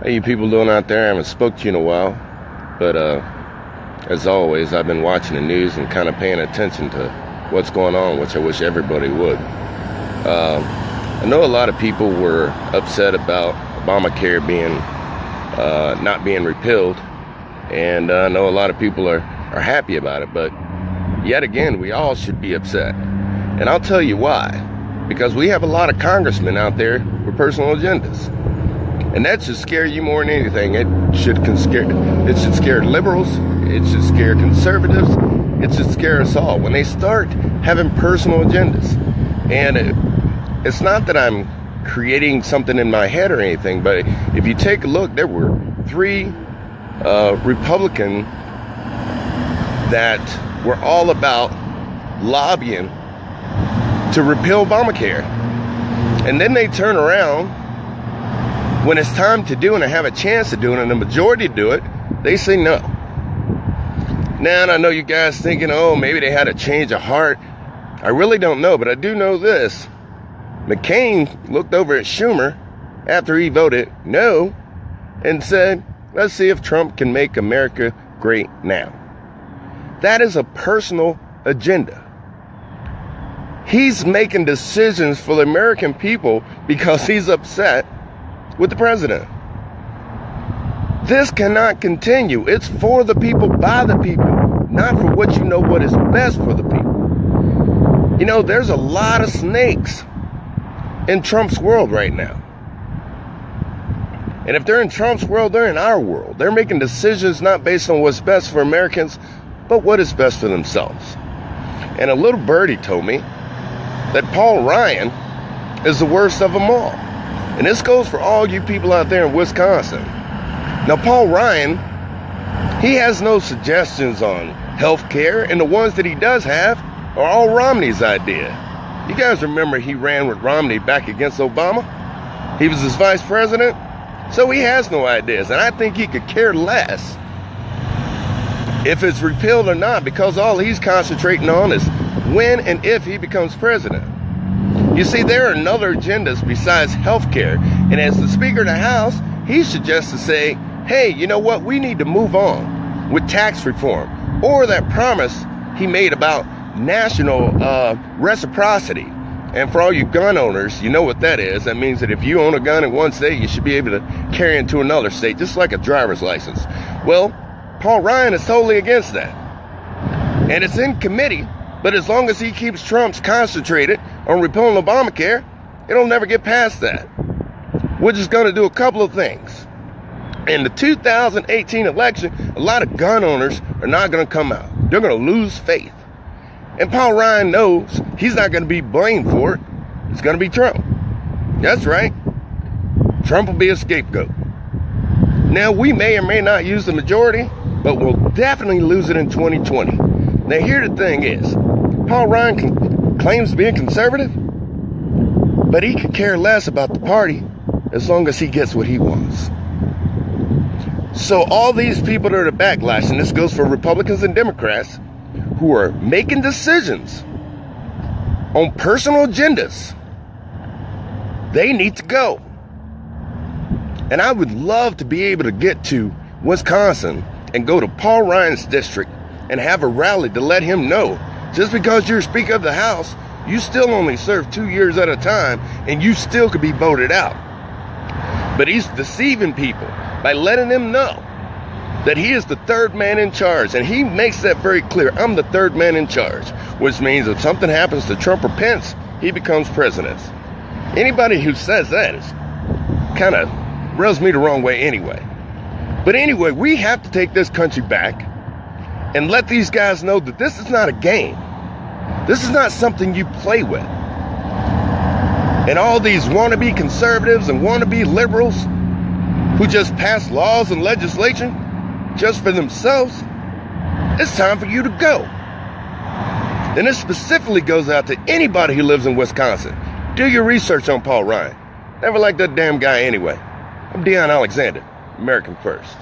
How you people doing out there? I haven't spoke to you in a while, but as always, I've been watching the news and kind of paying attention to what's going on, which I wish everybody would. I know a lot of people were upset about Obamacare being not being repealed, and I know a lot of people are happy about it, but yet again, we all should be upset. And I'll tell you why. Because we have a lot of congressmen out there with personal agendas. And that should scare you more than anything. It should scare liberals. It should scare conservatives. It should scare us all when they start having personal agendas. And it's not that I'm creating something in my head or anything, but if you take a look, there were 3 Republicans that were all about lobbying to repeal Obamacare. And then they turn around when it's time to do it and have a chance to do it and the majority do it, they say no. Now, and I know you guys thinking, oh, maybe they had a change of heart. I really don't know, but I do know this. McCain looked over at Schumer after he voted no and said, let's see if Trump can make America great now. That is a personal agenda. He's making decisions for the American people because he's upset with the president. This cannot continue. It's for the people, by the people, not for what you know what is best for the people. You know, there's a lot of snakes in Trump's world right now. And if they're in Trump's world, they're in our world. They're making decisions not based on what's best for Americans, but what is best for themselves. And a little birdie told me that Paul Ryan is the worst of them all. And this goes for all you people out there in Wisconsin. Now, Paul Ryan, he has no suggestions on health care, and the ones that he does have are all Romney's idea. You guys remember he ran with Romney back against Obama? He was his vice president, so he has no ideas. And I think he could care less if it's repealed or not, because all he's concentrating on is when and if he becomes president. You see, there are other agendas besides health care. And as the Speaker of the House, he suggests to say, hey, you know what? We need to move on with tax reform. Or that promise he made about national reciprocity. And for all you gun owners, you know what that is. That means that if you own a gun in one state, you should be able to carry into another state, just like a driver's license. Well, Paul Ryan is totally against that. And it's in committee. But as long as he keeps Trump's concentrated on repealing Obamacare, it'll never get past that. We're just going to do a couple of things. In the 2018 election, a lot of gun owners are not going to come out. They're going to lose faith. And Paul Ryan knows he's not going to be blamed for it. It's going to be Trump. That's right. Trump will be a scapegoat. Now, we may or may not use the majority, but we'll definitely lose it in 2020. Now, here the thing is, Paul Ryan claims being conservative, but he could care less about the party as long as he gets what he wants. So all these people that are backlash, and this goes for Republicans and Democrats, who are making decisions on personal agendas, they need to go. And I would love to be able to get to Wisconsin and go to Paul Ryan's district and have a rally to let him know, just because you're Speaker of the House, you still only serve 2 years at a time, and you still could be voted out. But he's deceiving people by letting them know that he is the third man in charge, and he makes that very clear. I'm the third man in charge, which means if something happens to Trump or Pence, he becomes president. Anybody who says that is kind of rubs me the wrong way anyway. But anyway, we have to take this country back and let these guys know that this is not a game. This is not something you play with. And all these wannabe conservatives and wannabe liberals who just pass laws and legislation just for themselves, it's time for you to go. And this specifically goes out to anybody who lives in Wisconsin. Do your research on Paul Ryan. Never liked that damn guy anyway. I'm Deion Alexander, American First.